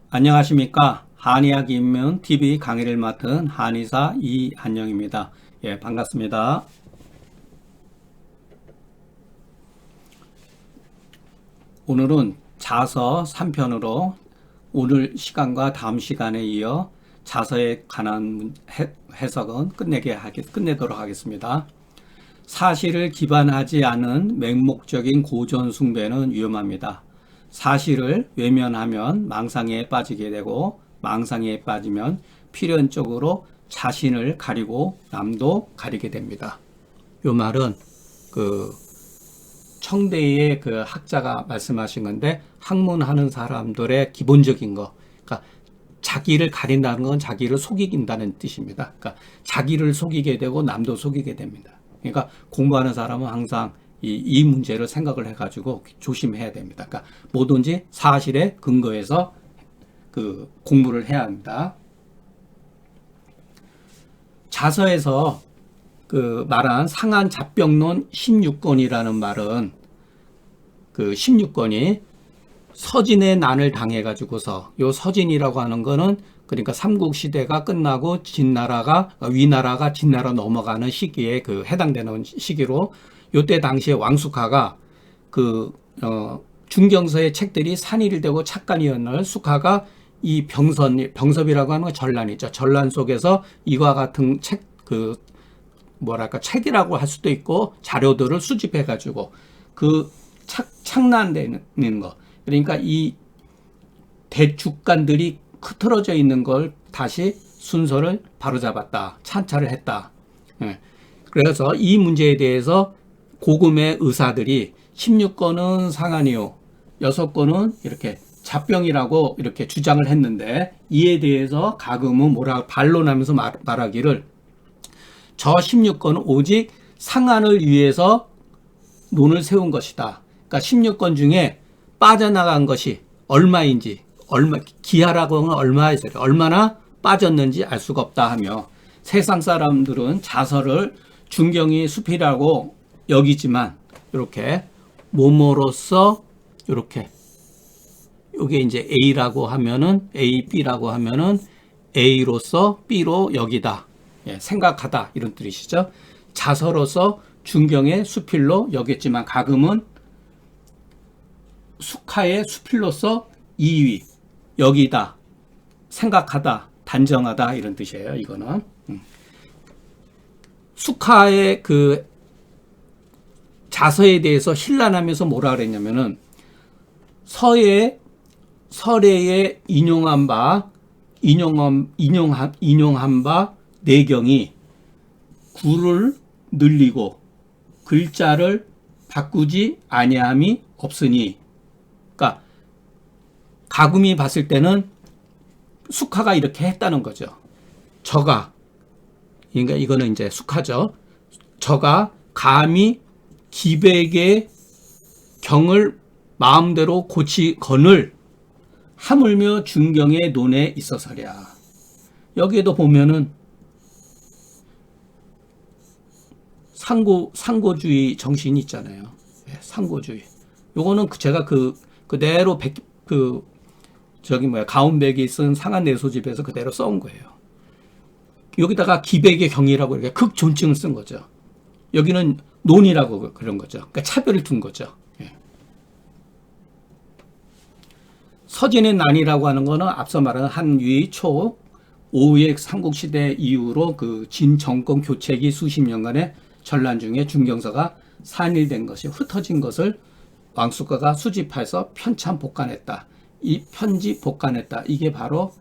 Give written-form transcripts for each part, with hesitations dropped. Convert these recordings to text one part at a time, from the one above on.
안녕하십니까. 한의학 입문 TV 강의를 맡은 한의사 이한영입니다. 예, 반갑습니다. 오늘은 자서 3편으로 오늘 시간과 다음 시간에 이어 자서에 관한 해석은 끝내도록 하겠습니다. 사실을 기반하지 않은 맹목적인 고전 숭배는 위험합니다. 사실을 외면하면 망상에 빠지게 되고, 망상에 빠지면 필연적으로 자신을 가리고 남도 가리게 됩니다. 요 말은 청대의 학자가 말씀하신 건데, 학문하는 사람들의 기본적인 거, 그러니까 자기를 가린다는 건 자기를 속이긴다는 뜻입니다. 그러니까 자기를 속이게 되고 남도 속이게 됩니다. 그러니까 공부하는 사람은 항상 이 문제를 생각을 해가지고 조심해야 됩니다. 그러니까 뭐든지 사실에 근거해서 공부를 해야 합니다. 자서에서 말한 상한 잡병론 16권이라는 말은 16권이 서진의 난을 당해가지고서, 요 서진이라고 하는 거는 그러니까 삼국시대가 끝나고 위나라가 진나라 넘어가는 시기에 해당되는 시기로, 요때 당시에 왕숙하가 중경서의 책들이 산일되고 착간이었는 숙하가 이 병섭이라고 하는 건 전란이죠. 전란 속에서 이와 같은 책이라고 할 수도 있고 자료들을 수집해가지고 착난되는 거. 그러니까 이 대축간들이 흐트러져 있는 걸 다시 순서를 바로잡았다. 찬차를 했다. 그래서 이 문제에 대해서 고금의 의사들이 16권은 상한이요, 6권은 이렇게 잡병이라고 이렇게 주장을 했는데, 이에 대해서 가금은 반론하면서 말하기를, 저 16권은 오직 상한을 위해서 논을 세운 것이다. 그러니까 16권 중에 빠져나간 것이 얼마인지, 기하라고 하면 얼마나 빠졌는지 알 수가 없다 하며, 세상 사람들은 자서를 중경이 수필이라고 여기지만 이렇게 뭐뭐로서 이렇게 이게 이제 A라고 하면은 A, B라고 하면은 A로서 B로 여기다, 생각하다, 이런 뜻이죠. 자서로서 중경의 수필로 여겼지만 가금은 숙하의 수필로서 2위 여기다, 생각하다, 단정하다, 이런 뜻이에요. 이거는 숙하의 자서에 대해서 신란하면서 뭐라 그랬냐면은, 설에에 인용한 바 내경이 구를 늘리고 글자를 바꾸지 아니함이 없으니, 그러니까 가금이 봤을 때는 숙하가 이렇게 했다는 거죠. 그러니까 이거는 이제 숙하죠. 저가 감히 기백의 경을 마음대로 고치거늘 하물며 중경의 논에 있어서랴. 여기에도 보면은 상고주의 정신이 있잖아요. 상고주의. 요거는 제가 그대로 가운백이 쓴 상한내소집에서 그대로 써온 거예요. 여기다가 기백의 경이라고 이렇게 극존칭을 쓴 거죠. 여기는 논이라고 그런 거죠. 그러니까 차별을 둔 거죠. 서진의 난이라고 하는 거는 앞서 말한 한위 초 5의 삼국시대 이후로 진정권 교체기 수십 년간의 전란 중에 중경서가 산일된 것이 흩어진 것을 왕숙가가 수집해서 편찬 복간했다. 이 편집 복간했다. 이게 바로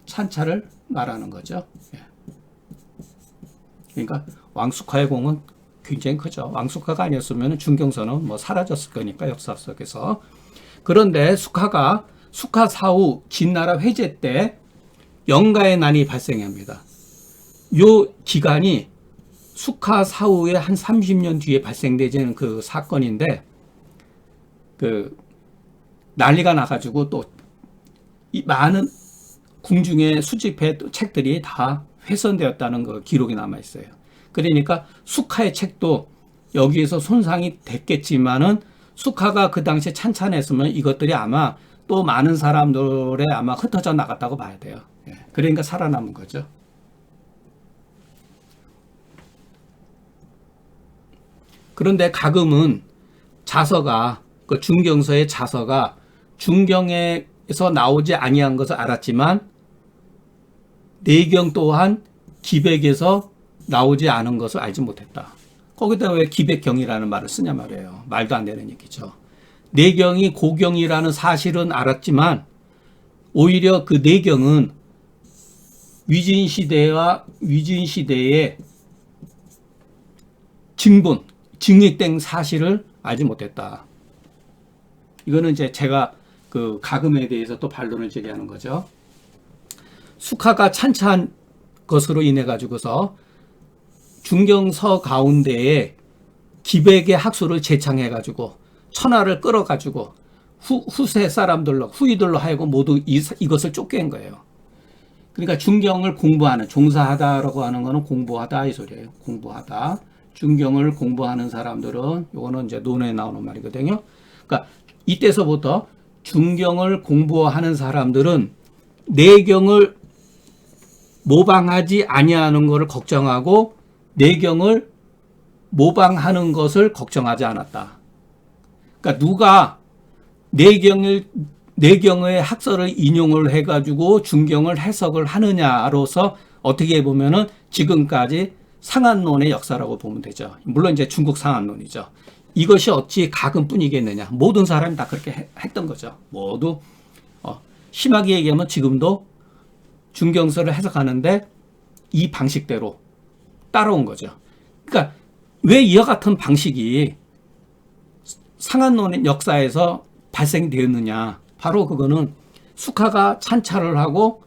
찬차를 말하는 거죠. 그러니까 왕숙하의 공은 굉장히 크죠. 왕숙하가 아니었으면 중경서는 사라졌을 거니까, 역사 속에서. 그런데 숙하 사후 진나라 회제 때 영가의 난이 발생합니다. 요 기간이 숙하 사후에 한 30년 뒤에 발생되는 사건인데, 난리가 나가지고 또 이 많은 궁중의 수집해 책들이 다 훼손되었다는 기록이 남아 있어요. 그러니까 숙하의 책도 여기에서 손상이 됐겠지만은 숙하가 그 당시에 찬찬했으면 이것들이 아마 또 많은 사람들에 아마 흩어져 나갔다고 봐야 돼요. 예. 그러니까 살아남은 거죠. 그런데 가금은 자서가 그 중경서의 자서가 중경에서 나오지 아니한 것을 알았지만 내경 또한 기백에서 나오지 않은 것을 알지 못했다. 거기다 왜 기백경이라는 말을 쓰냐 말이에요. 말도 안 되는 얘기죠. 내경이 고경이라는 사실은 알았지만 오히려 그 내경은 위진시대의 증액된 사실을 알지 못했다. 이거는 이제 제가 그 가금에 대해서 또 반론을 제기하는 거죠. 숙하가 찬찬한 것으로 인해 가지고서 중경서 가운데에 기백의 학술을 제창해 가지고 천하를 끌어 가지고 후세 사람들로 후이들로 하여금 모두 이것을 쫓겨낸 거예요. 그러니까 중경을 공부하는 종사하다라고 하는 거는 공부하다 이 소리예요. 공부하다. 중경을 공부하는 사람들은 요거는 이제 논에 나오는 말이거든요. 그러니까 이때서부터 중경을 공부하는 사람들은 내경을 모방하지 아니하는 것을 걱정하고 내경을 모방하는 것을 걱정하지 않았다. 그러니까 누가 내경의 학설을 인용을 해가지고 중경을 해석을 하느냐로서 어떻게 보면은 지금까지 상한론의 역사라고 보면 되죠. 물론 이제 중국 상한론이죠. 이것이 어찌 가금뿐이겠느냐. 모든 사람이 다 그렇게 했던 거죠. 모두 심하게 얘기하면 지금도 중경서를 해석하는데 이 방식대로 따라온 거죠. 그러니까 왜 이와 같은 방식이 상한론의 역사에서 발생되었느냐. 바로 그거는 숙하가 찬차를 하고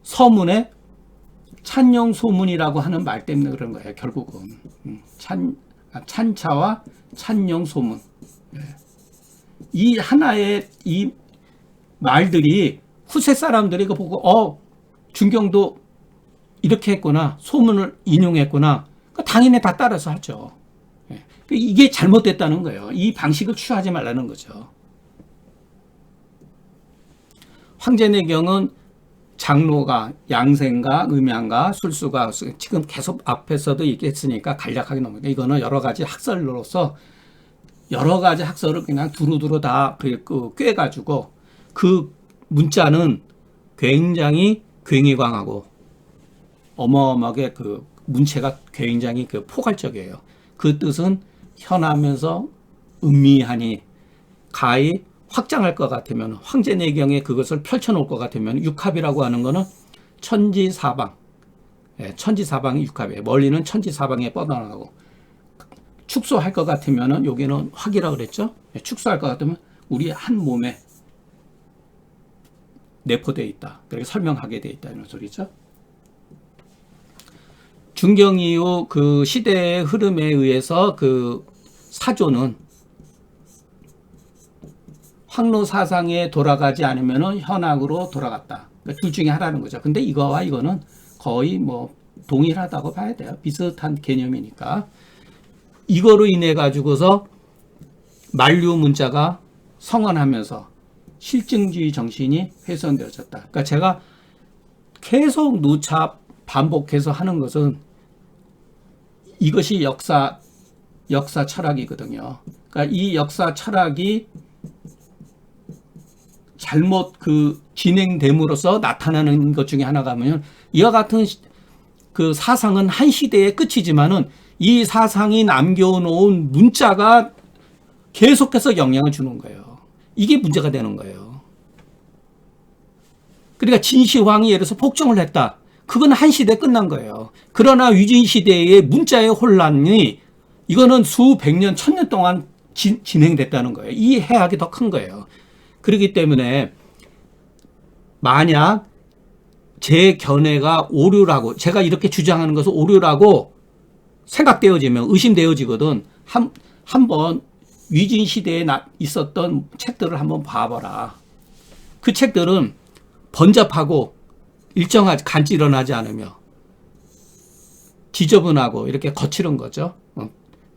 서문에 찬영소문이라고 하는 말 때문에 그런 거예요. 결국은 찬차와 찬영소문. 이 하나의 이 말들이 후세 사람들이 그 보고 중경도 이렇게 했구나. 소문을 인용했구나. 당연히 다 따라서 하죠. 이게 잘못됐다는 거예요. 이 방식을 취하지 말라는 거죠. 황제내경은 장로가 양생가, 음양가, 술수가 지금 계속 앞에서도 얘기했으니까 간략하게 넘어가. 이거는 여러 가지 학설로서 여러 가지 학설을 그냥 두루두루 다 꿰가지고 그 문자는 굉장히 굉장하고 어마어마하게 그 문체가 굉장히 포괄적이에요. 그 뜻은 현하면서 음미하니 가히 확장할 것 같으면 황제내경에 그것을 펼쳐놓을 것 같으면 육합이라고 하는 거는 천지사방, 천지사방이 육합이에요. 멀리는 천지사방에 뻗어나가고 축소할 것 같으면은 여기는 확이라고 그랬죠. 축소할 것 같으면 우리 한 몸에 내포되어 있다. 그렇게 설명하게 되어 있다 이런 소리죠. 중경 이후 그 시대의 흐름에 의해서 그 사조는 황로 사상에 돌아가지 않으면 현학으로 돌아갔다. 그러니까 둘 중에 하나는 거죠. 근데 이거와 이거는 거의 뭐 동일하다고 봐야 돼요. 비슷한 개념이니까. 이거로 인해 가지고서 만류 문자가 성언하면서 실증주의 정신이 훼손되어졌다. 그러니까 제가 계속 누차 반복해서 하는 것은 이것이 역사 철학이거든요. 그러니까 이 역사 철학이 잘못 진행됨으로써 나타나는 것 중에 하나가 뭐냐면 이와 같은 그 사상은 한 시대의 끝이지만은 이 사상이 남겨놓은 문자가 계속해서 영향을 주는 거예요. 이게 문제가 되는 거예요. 그러니까 진시황이 예를 들어서 폭정을 했다. 그건 한 시대에 끝난 거예요. 그러나 위진시대의 문자의 혼란이 이거는 수백 년, 천년 동안 진행됐다는 거예요. 이 해악이 더 큰 거예요. 그렇기 때문에 만약 제 견해가 오류라고 제가 이렇게 주장하는 것은 오류라고 생각되어지면 의심되어지거든. 한번 위진시대에 있었던 책들을 한번 봐봐라. 그 책들은 번잡하고 일정하지 간지런하지 않으며 지저분하고 이렇게 거칠은 거죠.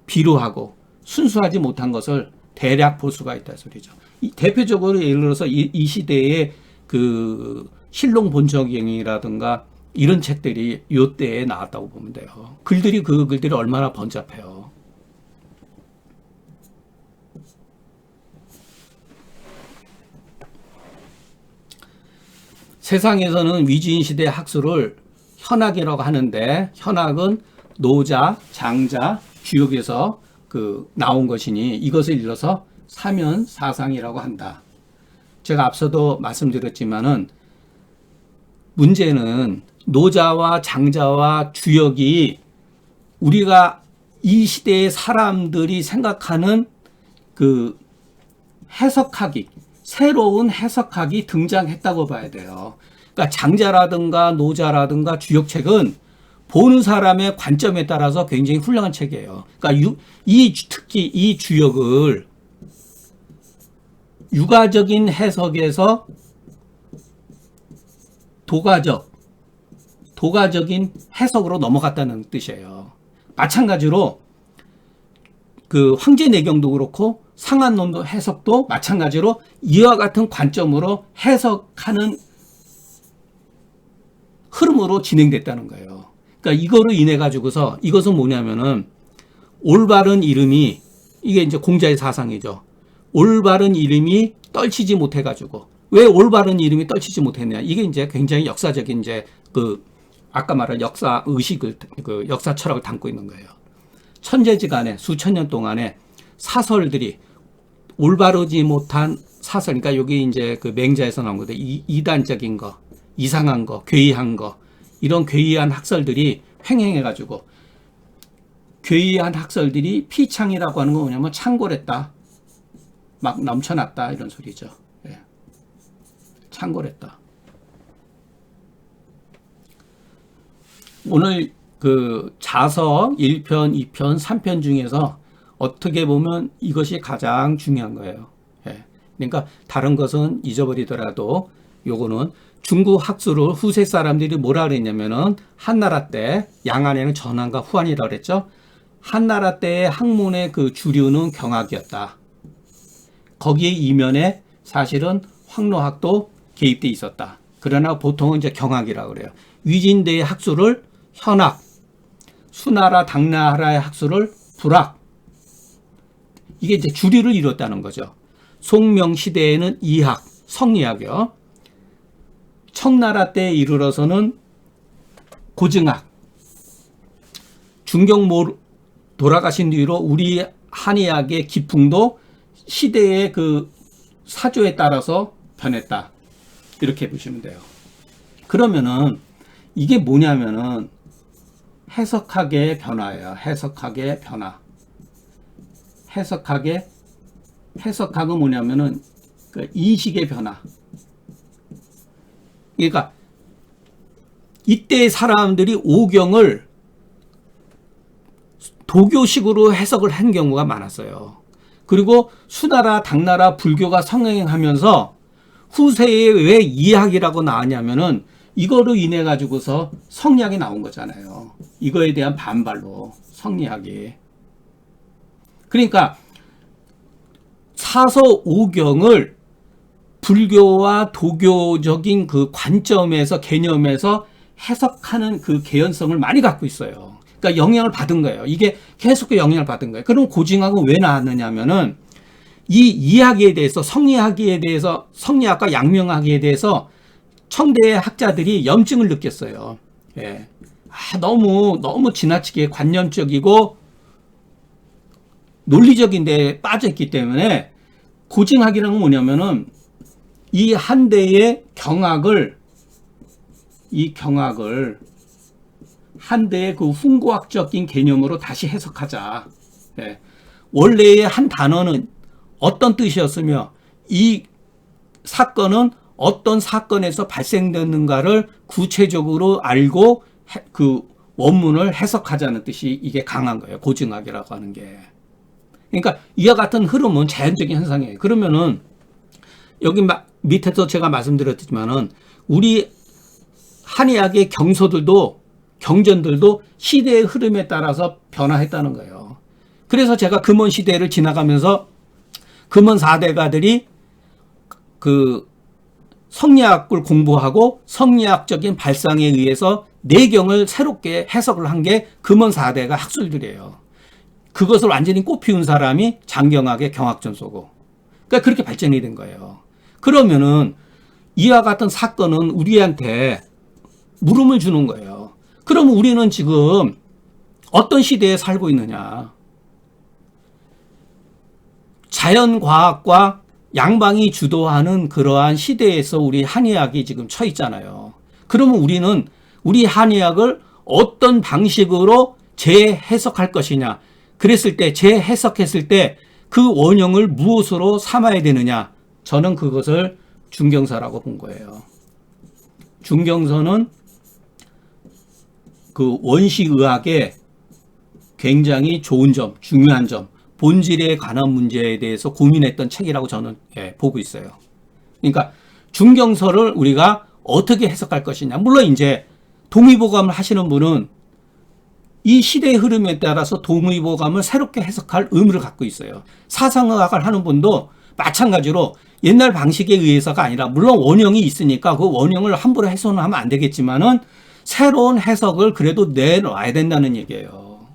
비루하고 순수하지 못한 것을 대략 볼 수가 있다 소리죠. 대표적으로 예를 들어서 이 시대의 그 실록 본적행이라든가 이런 책들이 요 때에 나왔다고 보면 돼요. 글들이 얼마나 번잡해요. 세상에서는 위주인 시대 학술을 현학이라고 하는데, 현학은 노자, 장자, 주역에서 나온 것이니 이것을 일러서 사면 사상이라고 한다. 제가 앞서도 말씀드렸지만은 문제는 노자와 장자와 주역이 우리가 이 시대의 사람들이 생각하는 그 해석학이, 새로운 해석학이 등장했다고 봐야 돼요. 그러니까 장자라든가 노자라든가 주역책은 보는 사람의 관점에 따라서 굉장히 훌륭한 책이에요. 그러니까 특히 이 주역을 유가적인 해석에서 도가적인 해석으로 넘어갔다는 뜻이에요. 마찬가지로 그 황제내경도 그렇고 상한론도 해석도 마찬가지로 이와 같은 관점으로 해석하는 흐름으로 진행됐다는 거예요. 그러니까 이거로 인해 가지고서 이것은 뭐냐면은 올바른 이름이, 이게 이제 공자의 사상이죠. 올바른 이름이 떨치지 못해 가지고, 왜 올바른 이름이 떨치지 못했냐? 이게 이제 굉장히 역사적인 이제 아까 말한 역사 의식을, 역사 철학을 담고 있는 거예요. 천재지간에 수천 년 동안에 사설들이 올바르지 못한 사설, 그러니까 여기 이제 맹자에서 나온 건데, 이단적인 거, 이상한 거, 괴이한 거, 이런 괴이한 학설들이 횡행해가지고, 괴이한 학설들이 피창이라고 하는 건 뭐냐면 창궐했다, 막 넘쳐났다, 이런 소리죠. 예. 창궐했다. 오늘 자서 1편, 2편, 3편 중에서 어떻게 보면 이것이 가장 중요한 거예요. 예. 그러니까 다른 것은 잊어버리더라도 요거는 중국 학술을 후세 사람들이 뭐라 그랬냐면은 한나라 때 양안에는 전환과 후환이라고 그랬죠. 한나라 때의 학문의 주류는 경학이었다. 거기에 이면에 사실은 황로학도 개입돼 있었다. 그러나 보통은 이제 경학이라고 그래요. 위진대의 학술을 현학, 수나라 당나라의 학술을 불학, 이게 이제 주류를 이뤘다는 거죠. 송명 시대에는 이학, 성리학이요. 청나라 때에 이르러서는 고증학. 중경모 돌아가신 뒤로 우리 한의학의 기풍도 시대의 사조에 따라서 변했다. 이렇게 보시면 돼요. 그러면은 이게 뭐냐면은 해석학의 변화예요. 해석학의 변화. 해석학은 뭐냐면은 인식의 변화. 그러니까 이때 사람들이 오경을 도교식으로 해석을 한 경우가 많았어요. 그리고 수나라, 당나라 불교가 성행하면서 후세에 왜 이학이라고 나왔냐면은 이거로 인해 가지고서 성리학이 나온 거잖아요. 이거에 대한 반발로 성리학이. 그러니까 사서 오경을 불교와 도교적인 관점에서, 개념에서 해석하는 개연성을 많이 갖고 있어요. 그러니까 영향을 받은 거예요. 이게 계속 영향을 받은 거예요. 그럼 고증학은 왜 나왔느냐면은 이 이학에 대해서, 성리학에 대해서, 성리학과 양명학에 대해서 청대의 학자들이 염증을 느꼈어요. 예. 너무 지나치게 관념적이고 논리적인 데 빠져있기 때문에 고증학이라는 건 뭐냐면은 이 한대의 경학을 한대의 훈고학적인 개념으로 다시 해석하자. 예. 원래의 한 단어는 어떤 뜻이었으며 이 사건은 어떤 사건에서 발생되는가를 구체적으로 알고 원문을 해석하자는 뜻이 이게 강한 거예요. 고증학이라고 하는 게. 그러니까 이와 같은 흐름은 자연적인 현상이에요. 그러면은 여기 밑에서 제가 말씀드렸지만은 우리 한의학의 경전들도 시대의 흐름에 따라서 변화했다는 거예요. 그래서 제가 금원 시대를 지나가면서 금원 4대가들이 그 성리학을 공부하고 성리학적인 발상에 의해서 내경을 새롭게 해석을 한 게 금원 4대가 학술들이에요. 그것을 완전히 꽃피운 사람이 장경학의 경학전소고. 그러니까 그렇게 발전이 된 거예요. 그러면은 이와 같은 사건은 우리한테 물음을 주는 거예요. 그럼 우리는 지금 어떤 시대에 살고 있느냐? 자연과학과 양방이 주도하는 그러한 시대에서 우리 한의학이 지금 처해 있잖아요. 그러면 우리는 우리 한의학을 어떤 방식으로 재해석할 것이냐? 그랬을 때, 재해석했을 때 그 원형을 무엇으로 삼아야 되느냐? 저는 그것을 중경서라고 본 거예요. 중경서는 그 원시의학의 굉장히 좋은 점, 중요한 점, 본질에 관한 문제에 대해서 고민했던 책이라고 저는 보고 있어요. 그러니까 중경서를 우리가 어떻게 해석할 것이냐. 물론 이제 동의보감을 하시는 분은 이 시대의 흐름에 따라서 동의보감을 새롭게 해석할 의무를 갖고 있어요. 사상의학을 하는 분도 마찬가지로 옛날 방식에 의해서가 아니라, 물론 원형이 있으니까 그 원형을 함부로 훼손을 하면 안 되겠지만은 새로운 해석을 그래도 내놔야 된다는 얘기예요.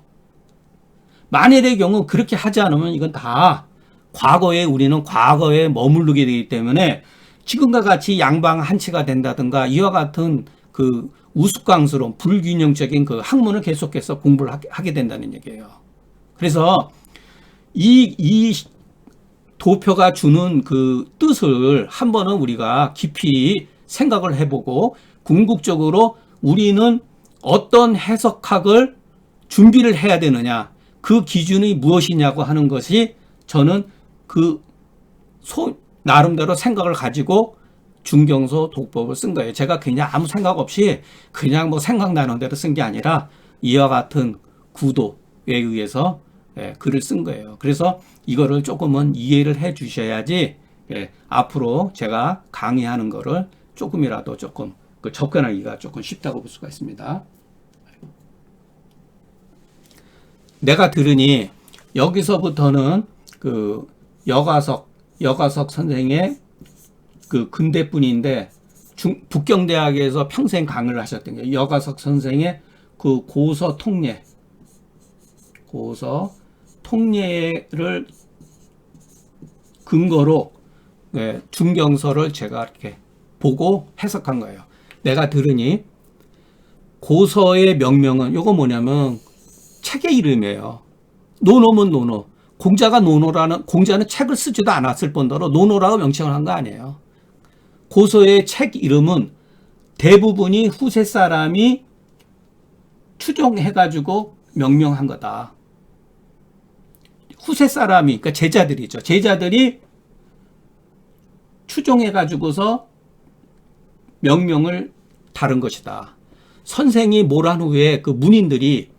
만일의 경우 그렇게 하지 않으면 이건 다 과거에, 우리는 과거에 머무르게 되기 때문에 지금과 같이 양방한치가 된다든가 이와 같은 그 우스꽝스러운 불균형적인 그 학문을 계속해서 공부를 하게 된다는 얘기예요. 그래서 이 도표가 주는 그 뜻을 한번은 우리가 깊이 생각을 해보고 궁극적으로 우리는 어떤 해석학을 준비를 해야 되느냐, 그 기준이 무엇이냐고 하는 것이 저는 그 나름대로 생각을 가지고 중경서 독법을 쓴 거예요. 제가 그냥 아무 생각 없이 그냥 뭐 생각나는 대로 쓴 게 아니라 이와 같은 구도에 의해서 글을 쓴 거예요. 그래서 이거를 조금은 이해를 해 주셔야지 앞으로 제가 강의하는 거를 조금이라도 조금 접근하기가 조금 쉽다고 볼 수가 있습니다. 내가 들으니 여기서부터는 그 여가석 선생의 그 근대분인데 북경대학에서 평생 강의를 하셨던 게 여가석 선생의 그 고서 통례를 근거로 중경서를 제가 이렇게 보고 해석한 거예요. 내가 들으니 고서의 명명은 요거 뭐냐면 책의 이름이에요. 노노면 노노. 공자는 책을 쓰지도 않았을 뿐더러 노노라고 명칭을 한 거 아니에요. 고서의 책 이름은 대부분이 후세 사람이 추종해가지고 명명한 거다. 후세 사람이, 그러니까 제자들이죠. 제자들이 추종해가지고서 명명을 다른 것이다. 선생이 몰한 후에 그 문인들이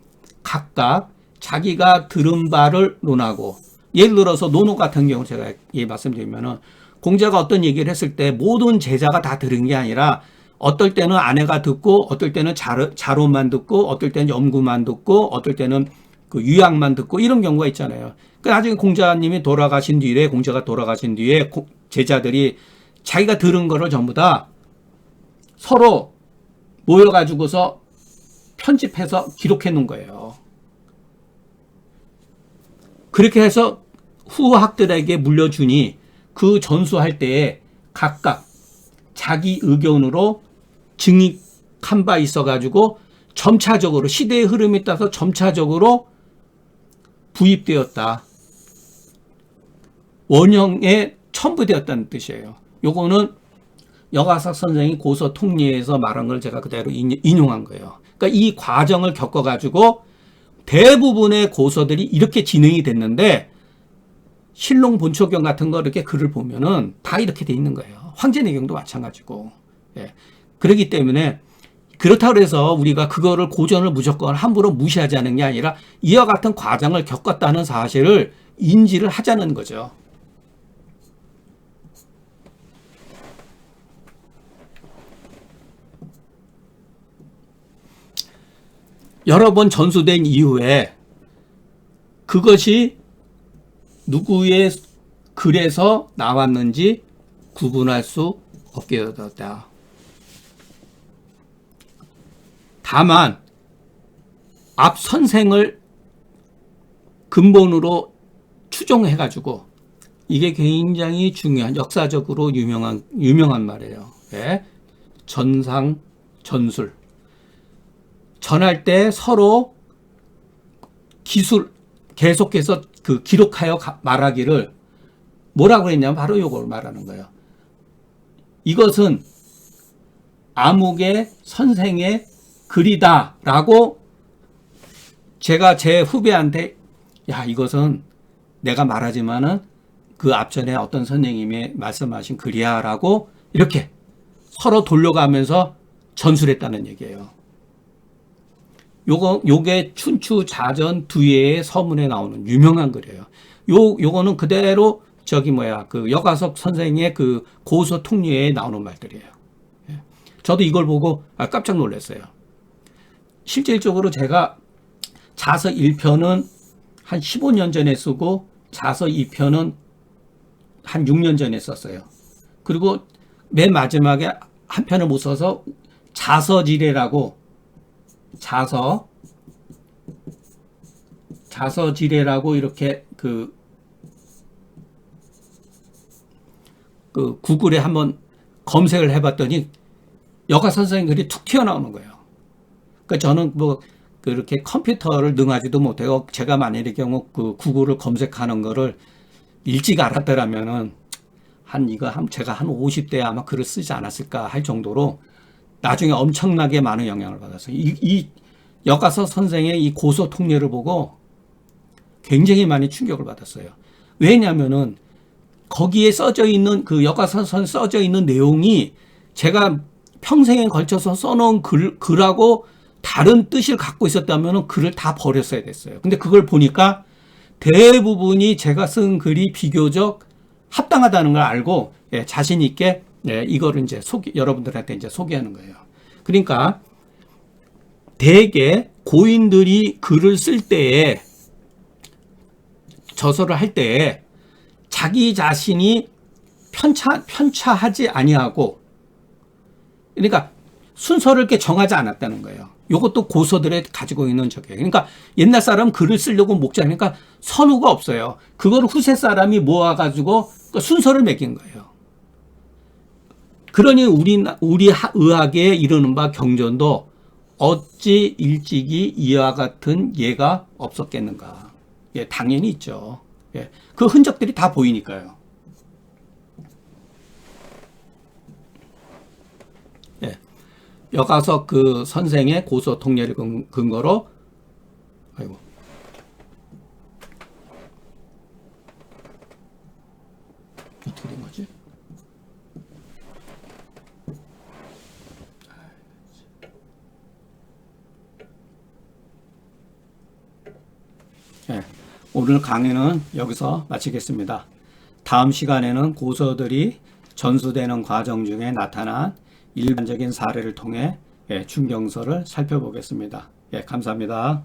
각각 자기가 들은 바를 논하고, 예를 들어서 노노 같은 경우 제가 말씀드리면은 공자가 어떤 얘기를 했을 때 모든 제자가 다 들은 게 아니라 어떨 때는 아내가 듣고 어떨 때는 자론만 듣고 어떨 때는 염구만 듣고 어떨 때는 그 유약만 듣고 이런 경우가 있잖아요. 그 나중에 공자가 돌아가신 뒤에 제자들이 자기가 들은 거를 전부 다 서로 모여가지고서 편집해서 기록해 놓은 거예요. 그렇게 해서 후학들에게 물려주니 그 전수할 때에 각각 자기 의견으로 증익한 바 있어가지고 점차적으로 시대의 흐름에 따라서 점차적으로 부입되었다. 원형에 첨부되었다는 뜻이에요. 요거는 여가석 선생이 고서 통례에서 말한 걸 제가 그대로 인용한 거예요. 그러니까 이 과정을 겪어가지고 대부분의 고서들이 이렇게 진행이 됐는데 신롱 본초경 같은 거 이렇게 글을 보면은 다 이렇게 돼 있는 거예요. 황제내경도 마찬가지고. 그렇기 때문에 그렇다고 해서 우리가 그거를 고전을 무조건 함부로 무시하지 않는 게 아니라 이와 같은 과정을 겪었다는 사실을 인지를 하자는 거죠. 여러 번 전수된 이후에 그것이 누구의 그래서 나왔는지 구분할 수 없게 되었다. 다만 앞 선생을 근본으로 추종해가지고 이게 굉장히 중요한 역사적으로 유명한 말이에요. 예? 전상 전술. 전할 때 서로 기술 계속해서 그 기록하여 말하기를 뭐라고 했냐면 바로 요걸 말하는 거예요. 이것은 아무개 선생의 글이다라고 제가 제 후배한테 야 이것은 내가 말하지만은 그 앞전에 어떤 선생님이 말씀하신 글이야라고 이렇게 서로 돌려가면서 전술했다는 얘기예요. 요게 춘추자전 두예의 서문에 나오는 유명한 글이에요. 요거는 그대로 그 여가석 선생의 그 고서 통례에 나오는 말들이에요. 저도 이걸 보고 깜짝 놀랐어요. 실질적으로 제가 자서 1편은 한 15년 전에 쓰고 자서 2편은 한 6년 전에 썼어요. 그리고 맨 마지막에 한 편을 못 써서 자서지례라고 자서지례라고 이렇게 그 구글에 한번 검색을 해봤더니 여가 선생님 글이 툭 튀어나오는 거예요. 그러니까 저는 뭐 그렇게 컴퓨터를 능하지도 못해요. 제가 만일의 경우 그 구글을 검색하는 거를 일찍 알았더라면은 제가 한 50대에 아마 글을 쓰지 않았을까 할 정도로 나중에 엄청나게 많은 영향을 받았어요. 이 여가서 선생의 이 고서 통례를 보고 굉장히 많이 충격을 받았어요. 왜냐면은 거기에 써져 있는 그 여가서선 써져 있는 내용이 제가 평생에 걸쳐서 써놓은 글하고 다른 뜻을 갖고 있었다면 글을 다 버렸어야 됐어요. 근데 그걸 보니까 대부분이 제가 쓴 글이 비교적 합당하다는 걸 알고 자신 있게 이거를 이제 여러분들한테 이제 소개하는 거예요. 그러니까 대개 고인들이 글을 쓸 때에 저서를 할 때에 자기 자신이 편차하지 아니하고 그러니까 순서를 이렇게 정하지 않았다는 거예요. 이것도 고서들에 가지고 있는 적이에요. 그러니까 옛날 사람 글을 쓰려고 목자니까 선우가 없어요. 그걸 후세 사람이 모아가지고 순서를 매긴 거예요. 그러니 우리 의학에 이르는 바 경전도 어찌 일찍이 이와 같은 예가 없었겠는가. 예, 당연히 있죠. 예, 그 흔적들이 다 보이니까요. 예, 여가석 그 선생의 고서 통례를 근거로 아이고 어떻게 된 거지? 예, 오늘 강의는 여기서 마치겠습니다. 다음 시간에는 고서들이 전수되는 과정 중에 나타난 일반적인 사례를 통해 충경서를 살펴보겠습니다. 예, 감사합니다.